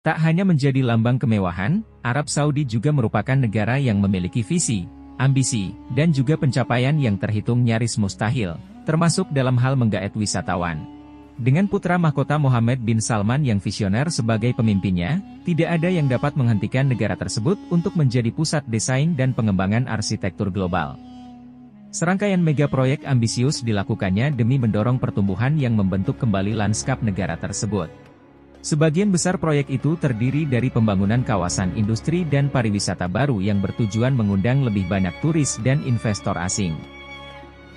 Tak hanya menjadi lambang kemewahan, Arab Saudi juga merupakan negara yang memiliki visi, ambisi, dan juga pencapaian yang terhitung nyaris mustahil, termasuk dalam hal menggaet wisatawan. Dengan putra mahkota Mohammed bin Salman yang visioner sebagai pemimpinnya, tidak ada yang dapat menghentikan negara tersebut untuk menjadi pusat desain dan pengembangan arsitektur global. Serangkaian mega proyek ambisius dilakukannya demi mendorong pertumbuhan yang membentuk kembali lanskap negara tersebut. Sebagian besar proyek itu terdiri dari pembangunan kawasan industri dan pariwisata baru yang bertujuan mengundang lebih banyak turis dan investor asing.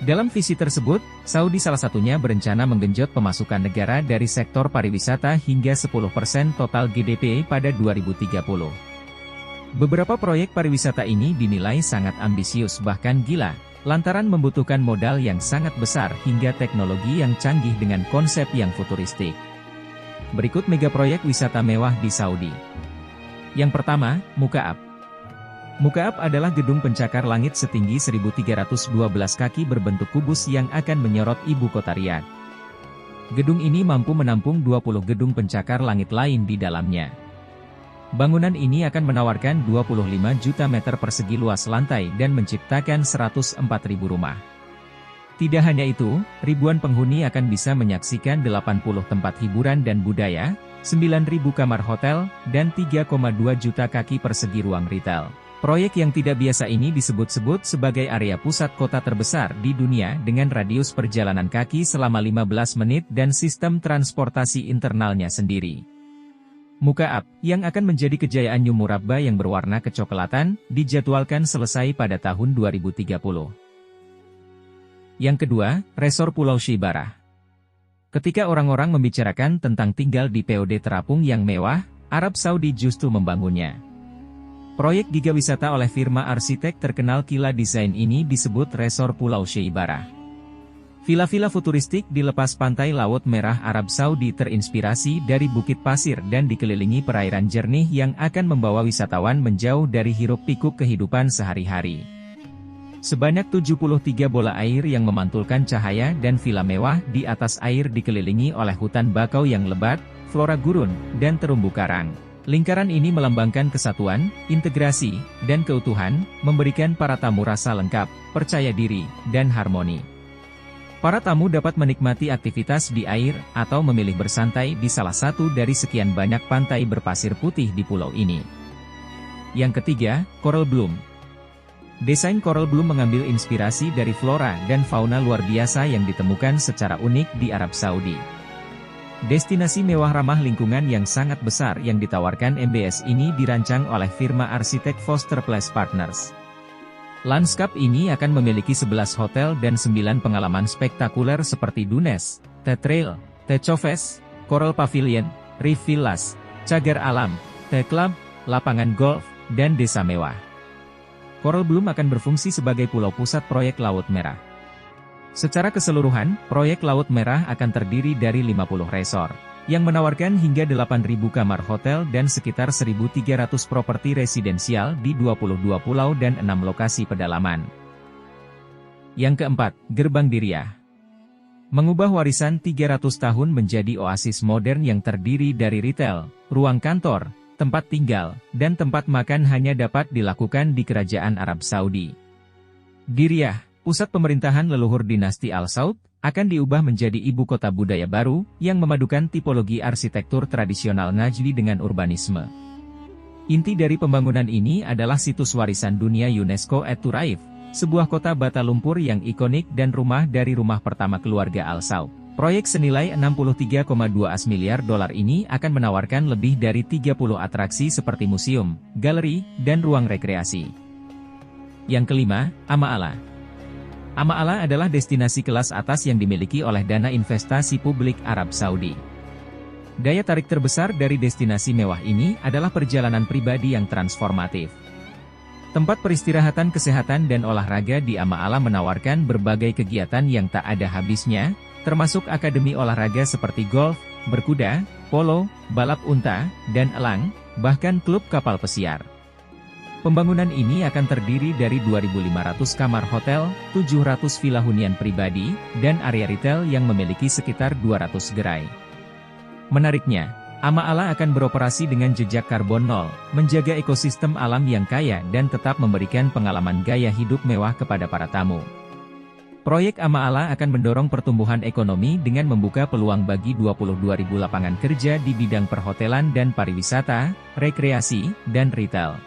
Dalam visi tersebut, Saudi salah satunya berencana menggenjot pemasukan negara dari sektor pariwisata hingga 10% total GDP pada 2030. Beberapa proyek pariwisata ini dinilai sangat ambisius bahkan gila, lantaran membutuhkan modal yang sangat besar hingga teknologi yang canggih dengan konsep yang futuristik. Berikut mega proyek wisata mewah di Saudi. Yang pertama, Mukaab. Mukaab adalah gedung pencakar langit setinggi 1.312 kaki berbentuk kubus yang akan menyorot ibu kota Riyadh. Gedung ini mampu menampung 20 gedung pencakar langit lain di dalamnya. Bangunan ini akan menawarkan 25 juta meter persegi luas lantai dan menciptakan 104.000 rumah. Tidak hanya itu, ribuan penghuni akan bisa menyaksikan 80 tempat hiburan dan budaya, 9.000 kamar hotel, dan 3,2 juta kaki persegi ruang retail. Proyek yang tidak biasa ini disebut-sebut sebagai area pusat kota terbesar di dunia dengan radius perjalanan kaki selama 15 menit dan sistem transportasi internalnya sendiri. Mukaab, yang akan menjadi kejayaan New Murabba yang berwarna kecoklatan, dijadwalkan selesai pada tahun 2030. Yang kedua, Resor Pulau Syibarah. Ketika orang-orang membicarakan tentang tinggal di POD terapung yang mewah, Arab Saudi justru membangunnya. Proyek gigawisata oleh firma arsitek terkenal Kila Design ini disebut Resor Pulau Syibarah. Villa-villa futuristik di lepas pantai Laut Merah Arab Saudi terinspirasi dari bukit pasir dan dikelilingi perairan jernih yang akan membawa wisatawan menjauh dari hiruk-pikuk kehidupan sehari-hari. Sebanyak 73 bola air yang memantulkan cahaya dan villa mewah di atas air dikelilingi oleh hutan bakau yang lebat, flora gurun, dan terumbu karang. Lingkaran ini melambangkan kesatuan, integrasi, dan keutuhan, memberikan para tamu rasa lengkap, percaya diri, dan harmoni. Para tamu dapat menikmati aktivitas di air, atau memilih bersantai di salah satu dari sekian banyak pantai berpasir putih di pulau ini. Yang ketiga, Coral Bloom. Desain Coral Bloom mengambil inspirasi dari flora dan fauna luar biasa yang ditemukan secara unik di Arab Saudi. Destinasi mewah ramah lingkungan yang sangat besar yang ditawarkan MBS ini dirancang oleh firma arsitek Foster Place Partners. Lanskap ini akan memiliki 11 hotel dan 9 pengalaman spektakuler seperti Dunes, The Trail, The Choves, Coral Pavilion, Reef Villas, Cagar Alam, The Club, lapangan golf, dan desa mewah. Coral Bloom akan berfungsi sebagai pulau pusat proyek Laut Merah. Secara keseluruhan, proyek Laut Merah akan terdiri dari 50 resor, yang menawarkan hingga 8.000 kamar hotel dan sekitar 1.300 properti residensial di 22 pulau dan 6 lokasi pedalaman. Yang keempat, Gerbang Diriyah. Mengubah warisan 300 tahun menjadi oasis modern yang terdiri dari retail, ruang kantor, tempat tinggal, dan tempat makan hanya dapat dilakukan di Kerajaan Arab Saudi. Diriyah, pusat pemerintahan leluhur dinasti Al Saud, akan diubah menjadi ibu kota budaya baru, yang memadukan tipologi arsitektur tradisional Najdi dengan urbanisme. Inti dari pembangunan ini adalah situs warisan dunia UNESCO Et-Turaif, sebuah kota bata lumpur yang ikonik dan rumah dari rumah pertama keluarga Al Saud. Proyek senilai 63,2 miliar dolar ini akan menawarkan lebih dari 30 atraksi seperti museum, galeri, dan ruang rekreasi. Yang kelima, Ama-Ala. Ama-Ala adalah destinasi kelas atas yang dimiliki oleh dana investasi publik Arab Saudi. Daya tarik terbesar dari destinasi mewah ini adalah perjalanan pribadi yang transformatif. Tempat peristirahatan kesehatan dan olahraga di Ama-Ala menawarkan berbagai kegiatan yang tak ada habisnya, termasuk akademi olahraga seperti golf, berkuda, polo, balap unta, dan elang, bahkan klub kapal pesiar. Pembangunan ini akan terdiri dari 2.500 kamar hotel, 700 villa hunian pribadi, dan area retail yang memiliki sekitar 200 gerai. Menariknya, Ama-Ala akan beroperasi dengan jejak karbon nol, menjaga ekosistem alam yang kaya dan tetap memberikan pengalaman gaya hidup mewah kepada para tamu. Proyek Ama-Ala akan mendorong pertumbuhan ekonomi dengan membuka peluang bagi 22.000 lapangan kerja di bidang perhotelan dan pariwisata, rekreasi, dan retail.